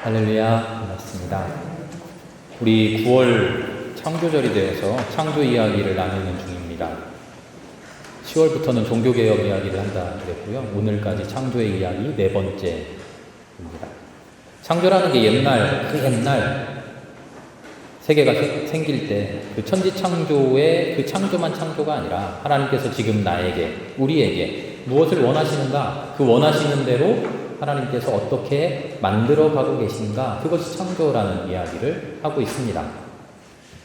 할렐루야, 반갑습니다. 우리 9월 창조절이 되어서 창조 이야기를 나누는 중입니다. 10월부터는 종교개혁 이야기를 한다 그랬고요. 오늘까지 창조의 이야기 네 번째입니다. 창조라는 게 옛날 세계가 생길 때 그 천지창조의 그 창조만 창조가 아니라 하나님께서 지금 나에게, 우리에게 무엇을 원하시는가, 그 원하시는 대로 하나님께서 어떻게 만들어가고 계신가, 그것이 창조라는 이야기를 하고 있습니다.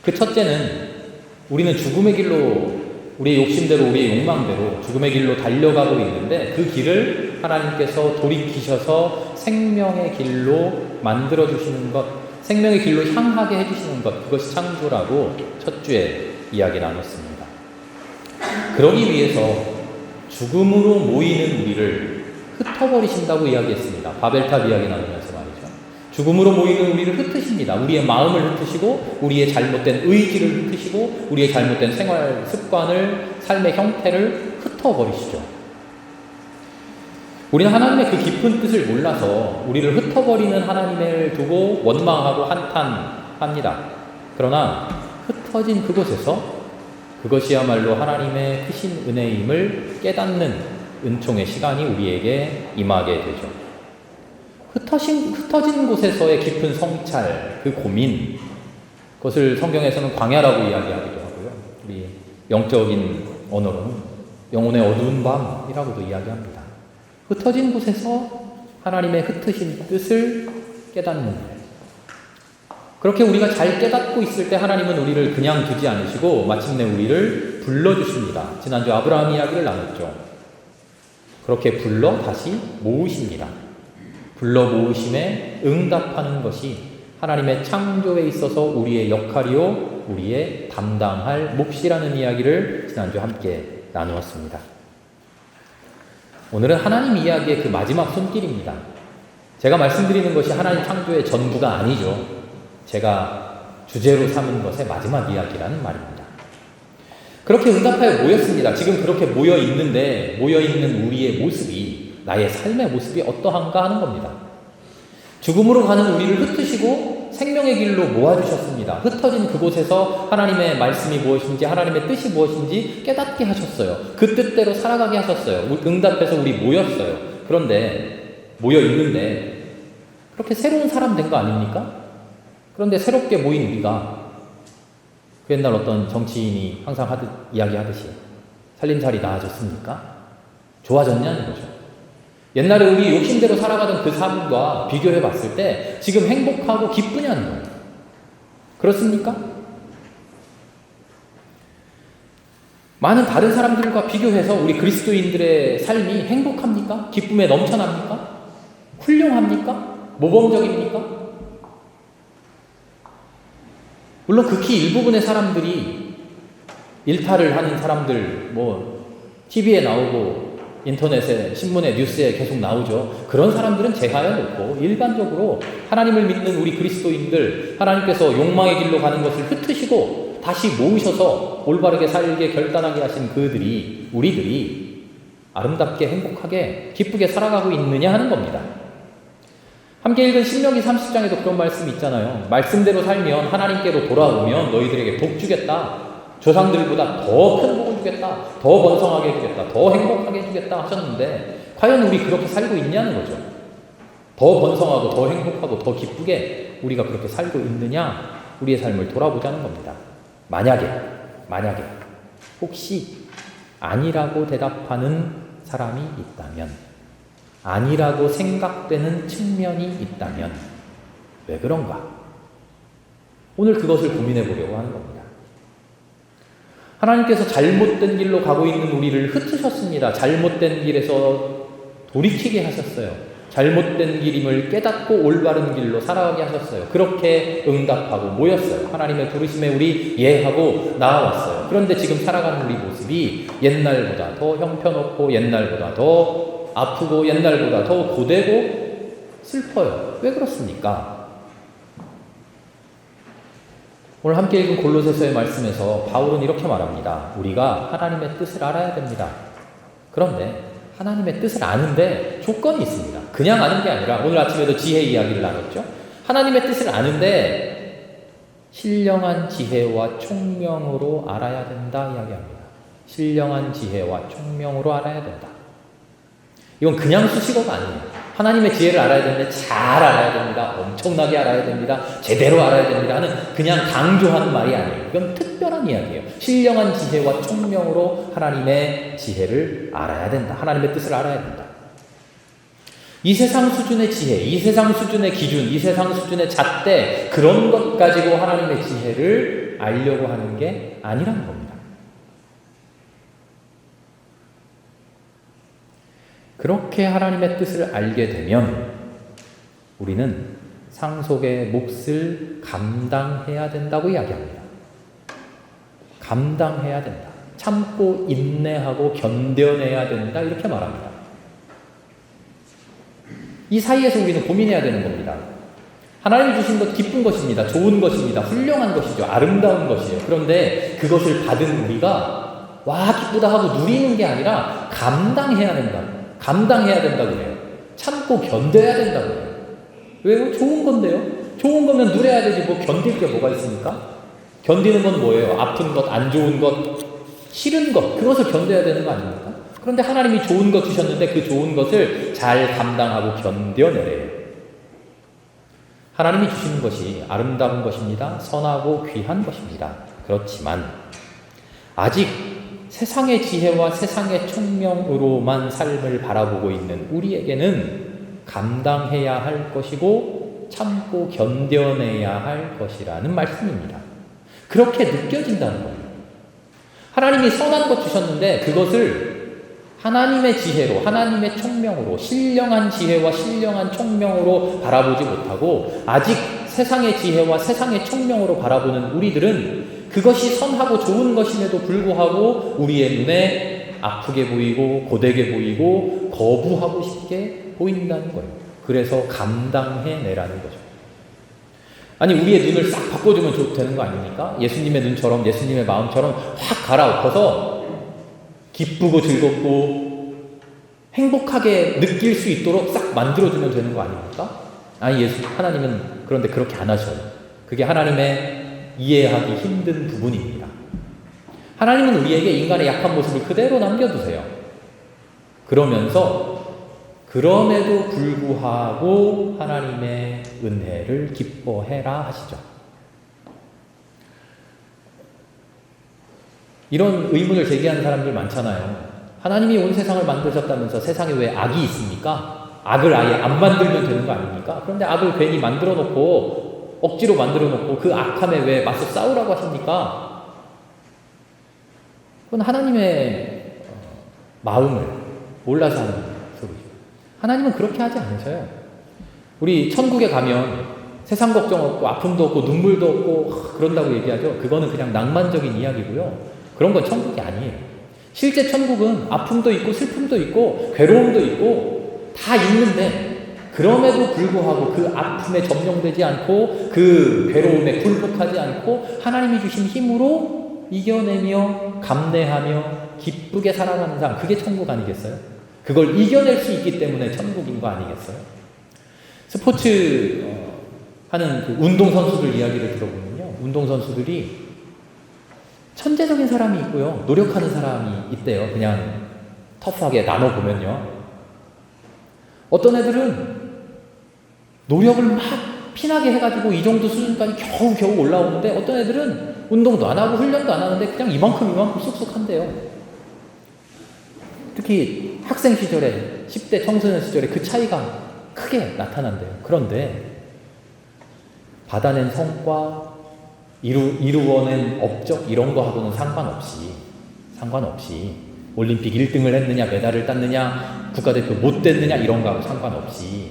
그 첫째는 우리는 죽음의 길로, 우리의 욕심대로, 우리의 욕망대로 죽음의 길로 달려가고 있는데 그 길을 하나님께서 돌이키셔서 생명의 길로 만들어주시는 것, 생명의 길로 향하게 해주시는 것, 그것이 창조라고 첫 주에 이야기 나눴습니다. 그러기 위해서 죽음으로 모이는 우리를 흩어버리신다고 이야기했습니다. 바벨탑 이야기 나누면서 말이죠. 죽음으로 모이는 우리를 흩으십니다. 우리의 마음을 흩으시고, 우리의 잘못된 의지를 흩으시고, 우리의 잘못된 생활 습관을, 삶의 형태를 흩어버리시죠. 우리는 하나님의 그 깊은 뜻을 몰라서 우리를 흩어버리는 하나님을 두고 원망하고 한탄합니다. 그러나 흩어진 그곳에서 그것이야말로 하나님의 크신 은혜임을 깨닫는 은총의 시간이 우리에게 임하게 되죠. 흩어진 곳에서의 깊은 성찰, 그 고민, 그것을 성경에서는 광야라고 이야기하기도 하고요. 우리 영적인 언어로는 영혼의 어두운 밤이라고도 이야기합니다. 흩어진 곳에서 하나님의 흩으신 뜻을 깨닫는 일. 그렇게 우리가 잘 깨닫고 있을 때 하나님은 우리를 그냥 두지 않으시고 마침내 우리를 불러주십니다. 지난주 아브라함 이야기를 나눴죠. 그렇게 불러 다시 모으십니다. 불러 모으심에 응답하는 것이 하나님의 창조에 있어서 우리의 역할이요, 우리의 담당할 몫이라는 이야기를 지난주 함께 나누었습니다. 오늘은 하나님 이야기의 그 마지막 손길입니다. 제가 말씀드리는 것이 하나님 창조의 전부가 아니죠. 제가 주제로 삼은 것의 마지막 이야기라는 말입니다. 그렇게 응답하여 모였습니다. 지금 그렇게 모여있는데, 모여있는 우리의 모습이, 나의 삶의 모습이 어떠한가 하는 겁니다. 죽음으로 가는 우리를 흩으시고 생명의 길로 모아주셨습니다. 흩어진 그곳에서 하나님의 말씀이 무엇인지, 하나님의 뜻이 무엇인지 깨닫게 하셨어요. 그 뜻대로 살아가게 하셨어요. 응답해서 우리 모였어요. 그런데 모여있는데 그렇게 새로운 사람 된 거 아닙니까? 그런데 새롭게 모인 우리가 그 옛날 어떤 정치인이 항상 이야기하듯이 살림살이 나아졌습니까? 좋아졌냐는 거죠. 옛날에 우리 욕심대로 살아가던 그 삶과 비교해 봤을 때 지금 행복하고 기쁘냐는 거예요. 그렇습니까? 많은 다른 사람들과 비교해서 우리 그리스도인들의 삶이 행복합니까? 기쁨에 넘쳐납니까? 훌륭합니까? 모범적입니까? 물론 극히 일부분의 사람들이, 일탈을 하는 사람들, TV에 나오고 인터넷에, 신문에, 뉴스에 계속 나오죠. 그런 사람들은 제하여 놓고 일반적으로 하나님을 믿는 우리 그리스도인들, 하나님께서 욕망의 길로 가는 것을 흩으시고 다시 모으셔서 올바르게 살게 결단하게 하신 그들이, 우리들이 아름답게 행복하게 기쁘게 살아가고 있느냐 하는 겁니다. 함께 읽은 신명기 30장에도 그런 말씀이 있잖아요. 말씀대로 살면, 하나님께로 돌아오면 너희들에게 복 주겠다. 조상들보다 더 큰 복을 주겠다. 더 번성하게 해주겠다. 더 행복하게 해주겠다 하셨는데 과연 우리 그렇게 살고 있냐는 거죠. 더 번성하고 더 행복하고 더 기쁘게 우리가 그렇게 살고 있느냐, 우리의 삶을 돌아보자는 겁니다. 만약에 혹시 아니라고 대답하는 사람이 있다면, 아니라고 생각되는 측면이 있다면 왜 그런가? 오늘 그것을 고민해 보려고 하는 겁니다. 하나님께서 잘못된 길로 가고 있는 우리를 흩으셨습니다. 잘못된 길에서 돌이키게 하셨어요. 잘못된 길임을 깨닫고 올바른 길로 살아가게 하셨어요. 그렇게 응답하고 모였어요. 하나님의 부르심에 우리 예하고 나아왔어요. 그런데 지금 살아가는 우리 모습이 옛날보다 더 형편없고, 옛날보다 더 아프고, 옛날보다 더 고되고 슬퍼요. 왜 그렇습니까? 오늘 함께 읽은 골로새서의 말씀에서 바울은 이렇게 말합니다. 우리가 하나님의 뜻을 알아야 됩니다. 그런데 하나님의 뜻을 아는데 조건이 있습니다. 그냥 아는 게 아니라, 오늘 아침에도 지혜 이야기를 나눴죠. 하나님의 뜻을 아는데 신령한 지혜와 총명으로 알아야 된다 이야기합니다. 신령한 지혜와 총명으로 알아야 된다. 이건 그냥 수식어가 아니에요. 하나님의 지혜를 알아야 되는데 잘 알아야 됩니다. 엄청나게 알아야 됩니다. 제대로 알아야 됩니다 하는 그냥 강조하는 말이 아니에요. 이건 특별한 이야기예요. 신령한 지혜와 총명으로 하나님의 지혜를 알아야 된다. 하나님의 뜻을 알아야 된다. 이 세상 수준의 지혜, 이 세상 수준의 기준, 이 세상 수준의 잣대, 그런 것 가지고 하나님의 지혜를 알려고 하는 게 아니라는 겁니다. 그렇게 하나님의 뜻을 알게 되면 우리는 상속의 몫을 감당해야 된다고 이야기합니다. 감당해야 된다. 참고 인내하고 견뎌내야 된다. 이렇게 말합니다. 이 사이에서 우리는 고민해야 되는 겁니다. 하나님이 주신 것 기쁜 것입니다. 좋은 것입니다. 훌륭한 것이죠. 아름다운 것이에요. 그런데 그것을 받은 우리가 와 기쁘다 하고 누리는 게 아니라 감당해야 된다. 감당해야 된다고 해요. 참고 견뎌야 된다고 해요. 왜요? 좋은 건데요. 좋은 거면 누려야 되지 뭐 견딜 게 뭐가 있습니까? 견디는 건 뭐예요? 아픈 것, 안 좋은 것, 싫은 것, 그것을 견뎌야 되는 거 아닙니까? 그런데 하나님이 좋은 것 주셨는데 그 좋은 것을 잘 감당하고 견뎌내래요. 하나님이 주시는 것이 아름다운 것입니다. 선하고 귀한 것입니다. 그렇지만 아직 세상의 지혜와 세상의 총명으로만 삶을 바라보고 있는 우리에게는 감당해야 할 것이고 참고 견뎌내야 할 것이라는 말씀입니다. 그렇게 느껴진다는 거예요. 하나님이 선한 것 주셨는데 그것을 하나님의 지혜로, 하나님의 총명으로, 신령한 지혜와 신령한 총명으로 바라보지 못하고 아직 세상의 지혜와 세상의 총명으로 바라보는 우리들은 그것이 선하고 좋은 것임에도 불구하고 우리의 눈에 아프게 보이고 고되게 보이고 거부하고 싶게 보인다는 거예요. 그래서 감당해내라는 거죠. 아니 우리의 눈을 싹 바꿔주면 되는 거 아닙니까? 예수님의 눈처럼 예수님의 마음처럼 확 갈아엎어서 기쁘고 즐겁고 행복하게 느낄 수 있도록 싹 만들어주면 되는 거 아닙니까? 아니 하나님은 그런데 그렇게 안 하셔요. 그게 하나님의 이해하기 힘든 부분입니다. 하나님은 우리에게 인간의 약한 모습을 그대로 남겨두세요. 그러면서 그럼에도 불구하고 하나님의 은혜를 기뻐해라 하시죠. 이런 의문을 제기하는 사람들 많잖아요. 하나님이 온 세상을 만드셨다면서 세상에 왜 악이 있습니까? 악을 아예 안 만들면 되는 거 아닙니까? 그런데 악을 괜히 만들어 놓고 억지로 만들어 놓고 그 악함에 왜 맞서 싸우라고 하십니까? 그건 하나님의 마음을 몰라서 하는 소리죠. 하나님은 그렇게 하지 않으셔요. 우리 천국에 가면 세상 걱정 없고 아픔도 없고 눈물도 없고 그런다고 얘기하죠. 그거는 그냥 낭만적인 이야기고요. 그런 건 천국이 아니에요. 실제 천국은 아픔도 있고 슬픔도 있고 괴로움도 있고 다 있는데 그럼에도 불구하고 그 아픔에 점령되지 않고 그 괴로움에 굴복하지 않고 하나님이 주신 힘으로 이겨내며 감내하며 기쁘게 살아가는 삶, 그게 천국 아니겠어요? 그걸 이겨낼 수 있기 때문에 천국인 거 아니겠어요? 스포츠 하는 그 운동선수들 이야기를 들어보면요, 운동선수들이 천재적인 사람이 있고요, 노력하는 사람이 있대요. 그냥 터프하게 나눠보면요. 어떤 애들은 노력을 막 피나게 해가지고 이 정도 수준까지 겨우 올라오는데 어떤 애들은 운동도 안 하고 훈련도 안 하는데 그냥 이만큼 쑥쑥 한대요. 특히 학생 시절에 10대 청소년 시절에 그 차이가 크게 나타난대요. 그런데 받아낸 성과, 이루어낸 업적 이런 거하고는 상관없이 올림픽 1등을 했느냐 메달을 땄느냐 국가대표 못 됐느냐 이런 거하고 상관없이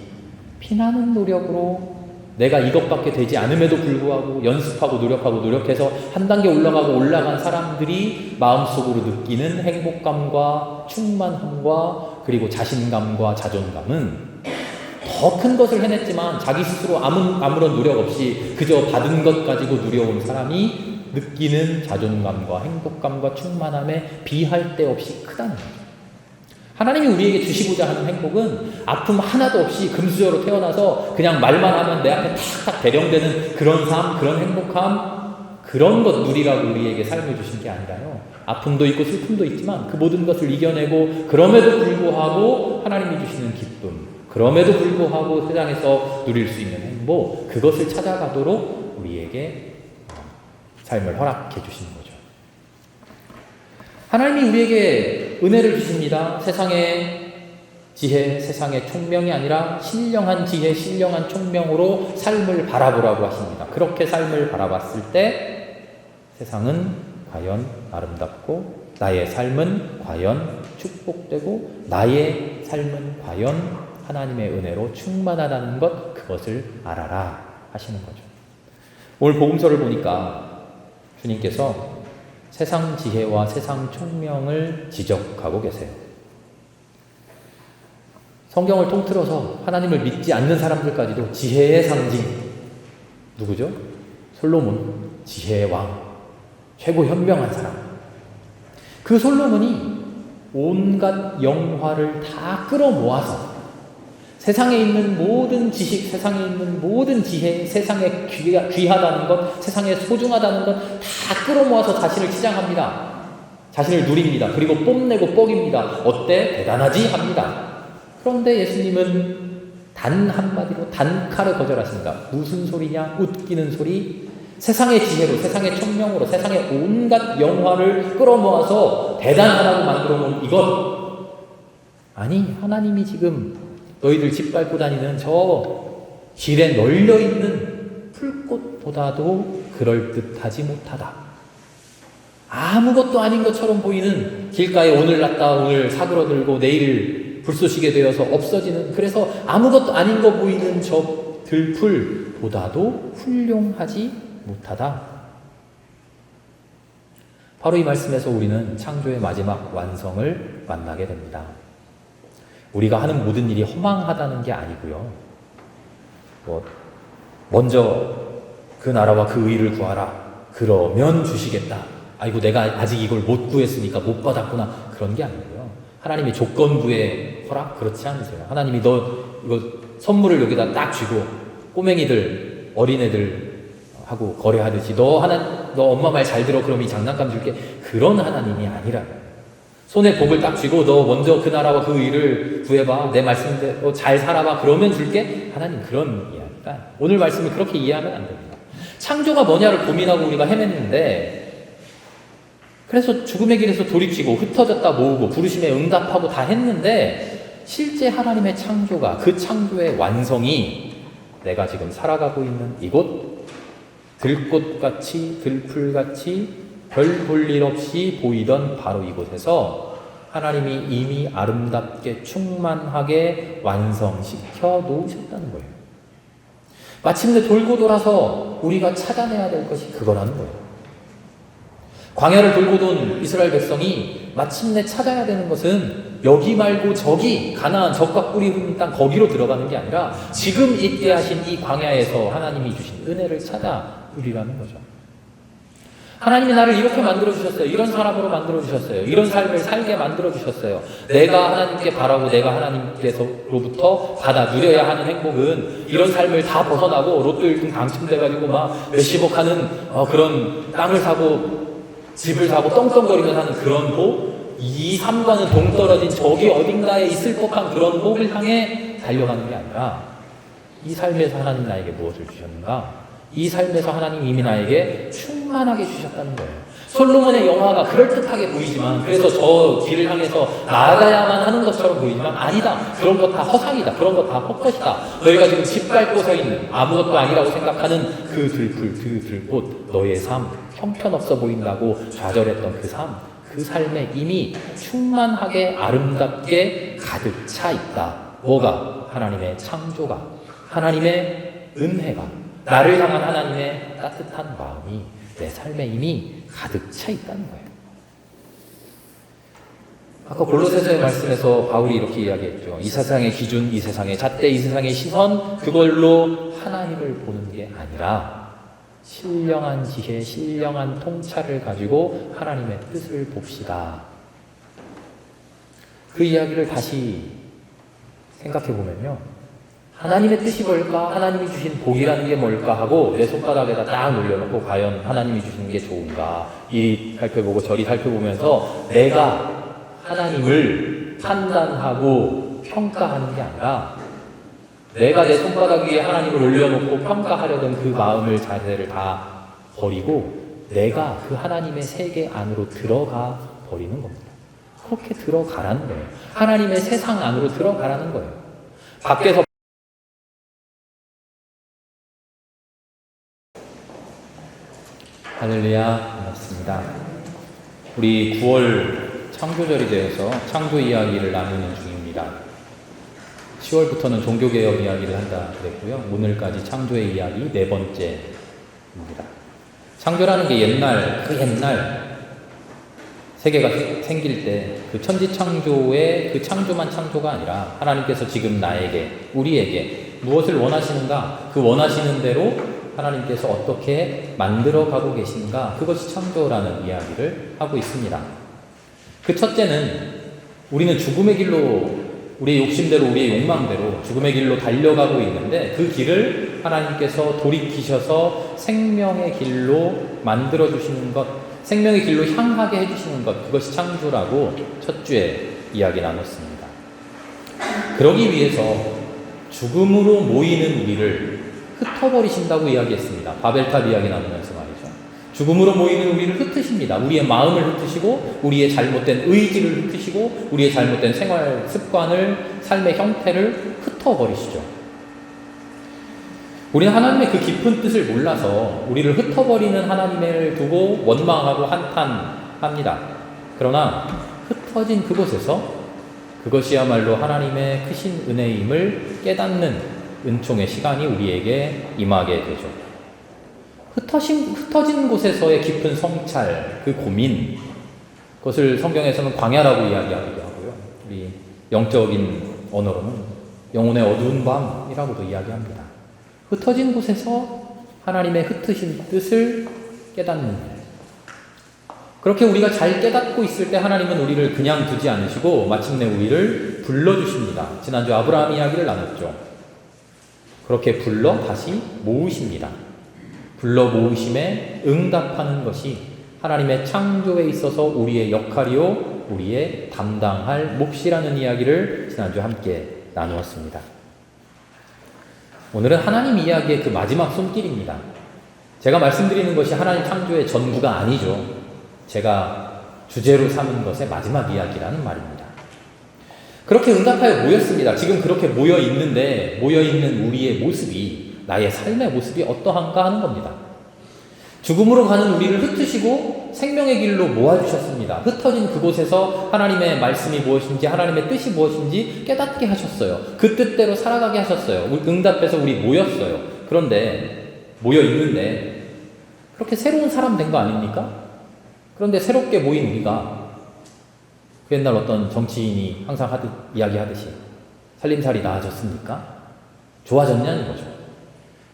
피나는 노력으로 내가 이것밖에 되지 않음에도 불구하고 연습하고 노력해서 한 단계 올라간 사람들이 마음속으로 느끼는 행복감과 충만함과 그리고 자신감과 자존감은 더 큰 것을 해냈지만 자기 스스로 아무런 노력 없이 그저 받은 것 가지고 누려온 사람이 느끼는 자존감과 행복감과 충만함에 비할 데 없이 크다는 거죠. 하나님이 우리에게 주시고자 하는 행복은 아픔 하나도 없이 금수저로 태어나서 그냥 말만 하면 내 앞에 탁탁 대령되는 그런 삶, 그런 행복함, 그런 것 누리라고 우리에게 삶을 주신 게 아니라요. 아픔도 있고 슬픔도 있지만 그 모든 것을 이겨내고 그럼에도 불구하고 하나님이 주시는 기쁨, 그럼에도 불구하고 세상에서 누릴 수 있는 행복, 그것을 찾아가도록 우리에게 삶을 허락해 주시는 거죠. 하나님이 우리에게 은혜를 주십니다. 세상의 지혜, 세상의 총명이 아니라 신령한 지혜, 신령한 총명으로 삶을 바라보라고 하십니다. 그렇게 삶을 바라봤을 때 세상은 과연 아름답고 나의 삶은 과연 축복되고 나의 삶은 과연 하나님의 은혜로 충만하다는 것, 그것을 알아라 하시는 거죠. 오늘 복음서를 보니까 주님께서 세상 지혜와 세상 총명을 지적하고 계세요. 성경을 통틀어서 하나님을 믿지 않는 사람들까지도 지혜의 상징, 누구죠? 솔로몬, 지혜의 왕, 최고 현명한 사람. 그 솔로몬이 온갖 영화를 다 끌어모아서 세상에 있는 모든 지식, 세상에 있는 모든 지혜, 세상에 귀하다는 것, 세상에 소중하다는 것 다 끌어모아서 자신을 치장합니다. 자신을 누립니다. 그리고 뽐내고 뻑입니다. 어때? 대단하지? 합니다. 그런데 예수님은 단 한마디로 단칼에 거절하십니다. 무슨 소리냐? 웃기는 소리. 세상의 지혜로, 세상의 총명으로, 세상의 온갖 영화를 끌어모아서 대단하다고 만들어 놓은 이것. 아니, 하나님이 지금 너희들 집 밟고 다니는 저 길에 널려있는 풀꽃보다도 그럴듯하지 못하다. 아무것도 아닌 것처럼 보이는 길가에 오늘 났다 오늘 사그러들고 내일 불쏘시개 되어서 없어지는, 그래서 아무것도 아닌 거 보이는 저 들풀보다도 훌륭하지 못하다. 바로 이 말씀에서 우리는 창조의 마지막 완성을 만나게 됩니다. 우리가 하는 모든 일이 허망하다는 게 아니고요. 먼저 그 나라와 그 의를 구하라. 그러면 주시겠다. 아이고 내가 아직 이걸 못 구했으니까 못 받았구나. 그런 게 아니고요. 하나님의 조건부의 허락? 그렇지 않으세요. 하나님이 너 이거 선물을 여기다 딱 쥐고 꼬맹이들, 어린애들 하고 거래하듯이 너 엄마 말 잘 들어 그럼 이 장난감 줄게. 그런 하나님이 아니라 손에 복을 딱 쥐고 너 먼저 그 나라와 그 의를 구해봐. 내 말씀대로 잘 살아봐. 그러면 줄게. 하나님 그런 이야기가. 오늘 말씀을 그렇게 이해하면 안 됩니다. 창조가 뭐냐를 고민하고 우리가 헤맸는데, 그래서 죽음의 길에서 돌이키고 흩어졌다 모으고 부르심에 응답하고 다 했는데, 실제 하나님의 창조가, 그 창조의 완성이 내가 지금 살아가고 있는 이곳, 들꽃같이 들풀같이 별 볼 일 없이 보이던 바로 이곳에서 하나님이 이미 아름답게 충만하게 완성시켜 놓으셨다는 거예요. 마침내 돌고 돌아서 우리가 찾아내야 될 것이 그거라는 거예요. 광야를 돌고 돈 이스라엘 백성이 마침내 찾아야 되는 것은 여기 말고 저기 가나안 적과 꿀이 흐르는 땅 거기로 들어가는 게 아니라 지금 있게 하신 이 광야에서 하나님이 주신 은혜를 찾아으리라는 거죠. 하나님이 나를 이렇게 만들어주셨어요. 이런 사람으로 만들어주셨어요. 이런 삶을 살게 만들어주셨어요. 내가 하나님께 바라고 내가 하나님께서로부터 받아 누려야 하는 행복은 이런 삶을 다 벗어나고 로또 1등 당첨돼가지고 막 몇십억 하는 그런 땅을 사고 집을 사고 떵떵거리며 사는 그런 복, 이 삶과는 동떨어진 저기 어딘가에 있을 법한 그런 복을 향해 달려가는 게 아니라 이 삶에서 하나님 나에게 무엇을 주셨는가? 이 삶에서 하나님 이미 나에게 충만하게 주셨다는 거예요. 솔로몬의 영화가 그럴듯하게 보이지만, 그래서 저 길을 향해서 나아가야만 하는 것처럼 보이지만 아니다. 그런 거 다 허상이다. 그런 거 다 헛것이다. 너희가 지금 집 밟고 서 있는 아무것도 아니라고 생각하는 그 들풀, 그 들꽃, 너의 삶, 형편없어 보인다고 좌절했던 그 삶, 그 삶에 이미 충만하게 아름답게 가득 차 있다. 뭐가? 하나님의 창조가, 하나님의 은혜가, 나를 향한 하나님의 따뜻한 마음이 내 삶에 이미 가득 차 있다는 거예요. 아까 골로새서의 말씀에서 바울이 이렇게 이야기했죠. 이 세상의 기준, 이 세상의 잣대, 이 세상의 시선, 그걸로 하나님을 보는 게 아니라 신령한 지혜, 신령한 통찰을 가지고 하나님의 뜻을 봅시다. 그 이야기를 다시 생각해 보면요. 하나님의 뜻이 뭘까? 하나님이 주신 복이라는 게 뭘까? 하고 내 손바닥에다 딱 올려놓고 과연 하나님이 주신 게 좋은가? 이리 살펴보고 저리 살펴보면서 내가 하나님을 판단하고 평가하는 게 아니라 내가 내 손바닥 위에 하나님을 올려놓고 평가하려던 그 마음을 자세를 다 버리고 내가 그 하나님의 세계 안으로 들어가 버리는 겁니다. 그렇게 들어가라는 거예요. 하나님의 세상 안으로 들어가라는 거예요. 밖에서 할렐루야, 반갑습니다. 우리 9월 창조절이 되어서 창조 이야기를 나누는 중입니다. 10월부터는 종교개혁 이야기를 한다 그랬고요. 오늘까지 창조의 이야기 4번째입니다. 창조라는 게 옛날 세계가 생길 때 그 천지창조의 그 창조만 창조가 아니라 하나님께서 지금 나에게, 우리에게 무엇을 원하시는가, 그 원하시는 대로 하나님께서 어떻게 만들어가고 계신가, 그것이 창조라는 이야기를 하고 있습니다. 그 첫째는 우리는 죽음의 길로, 우리의 욕심대로, 우리의 욕망대로 죽음의 길로 달려가고 있는데 그 길을 하나님께서 돌이키셔서 생명의 길로 만들어주시는 것, 생명의 길로 향하게 해주시는 것, 그것이 창조라고 첫 주에 이야기 나눴습니다. 그러기 위해서 죽음으로 모이는 우리를 흩어버리신다고 이야기했습니다. 바벨탑 이야기 나누면서 말이죠. 죽음으로 모이는 우리를 흩으십니다. 우리의 마음을 흩으시고 우리의 잘못된 의지를 흩으시고 우리의 잘못된 생활 습관을, 삶의 형태를 흩어버리시죠. 우리는 하나님의 그 깊은 뜻을 몰라서 우리를 흩어버리는 하나님을 두고 원망하고 한탄합니다. 그러나 흩어진 그곳에서 그것이야말로 하나님의 크신 은혜임을 깨닫는 은총의 시간이 우리에게 임하게 되죠. 흩어진 곳에서의 깊은 성찰, 그 고민, 그것을 성경에서는 광야라고 이야기하기도 하고요. 우리 영적인 언어로는 영혼의 어두운 밤이라고도 이야기합니다. 흩어진 곳에서 하나님의 흩으신 뜻을 깨닫는 일. 그렇게 우리가 잘 깨닫고 있을 때 하나님은 우리를 그냥 두지 않으시고 마침내 우리를 불러주십니다. 지난주 아브라함 이야기를 나눴죠. 그렇게 불러 다시 모으십니다. 불러 모으심에 응답하는 것이 하나님의 창조에 있어서 우리의 역할이요, 우리의 담당할 몫이라는 이야기를 지난주 함께 나누었습니다. 오늘은 하나님 이야기의 그 마지막 손길입니다. 제가 말씀드리는 것이 하나님 창조의 전부가 아니죠. 제가 주제로 삼은 것의 마지막 이야기라는 말입니다. 그렇게 응답하여 모였습니다. 지금 그렇게 모여있는데 모여있는 우리의 모습이, 나의 삶의 모습이 어떠한가 하는 겁니다. 죽음으로 가는 우리를 흩으시고 생명의 길로 모아주셨습니다. 흩어진 그곳에서 하나님의 말씀이 무엇인지, 하나님의 뜻이 무엇인지 깨닫게 하셨어요. 그 뜻대로 살아가게 하셨어요. 응답해서 우리 모였어요. 그런데 모여있는데 그렇게 새로운 사람 된 거 아닙니까? 그런데 새롭게 모인 우리가 그 옛날 어떤 정치인이 항상 이야기하듯이 살림살이 나아졌습니까? 좋아졌냐는 거죠.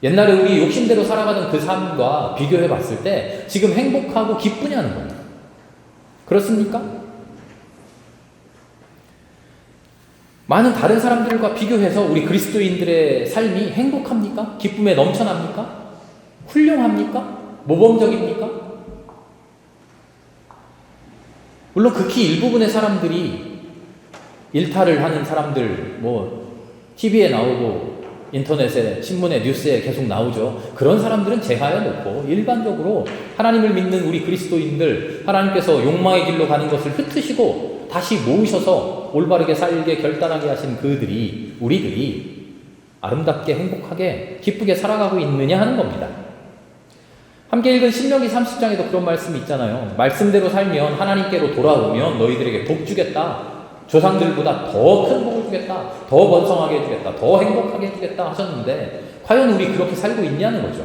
옛날에 우리 욕심대로 살아가던 그 삶과 비교해 봤을 때 지금 행복하고 기쁘냐는 겁니다. 그렇습니까? 많은 다른 사람들과 비교해서 우리 그리스도인들의 삶이 행복합니까? 기쁨에 넘쳐납니까? 훌륭합니까? 모범적입니까? 물론 극히 일부분의 사람들이, 일탈을 하는 사람들, TV에 나오고 인터넷에, 신문에, 뉴스에 계속 나오죠. 그런 사람들은 제하여 놓고 일반적으로 하나님을 믿는 우리 그리스도인들, 하나님께서 욕망의 길로 가는 것을 흩으시고 다시 모으셔서 올바르게 살게 결단하게 하신 우리들이 아름답게, 행복하게, 기쁘게 살아가고 있느냐 하는 겁니다. 함께 읽은 신명기 30장에도 그런 말씀이 있잖아요. 말씀대로 살면, 하나님께로 돌아오면 너희들에게 복 주겠다. 조상들보다 더 큰 복을 주겠다. 더 번성하게 해주겠다. 더 행복하게 해주겠다 하셨는데 과연 우리 그렇게 살고 있냐는 거죠.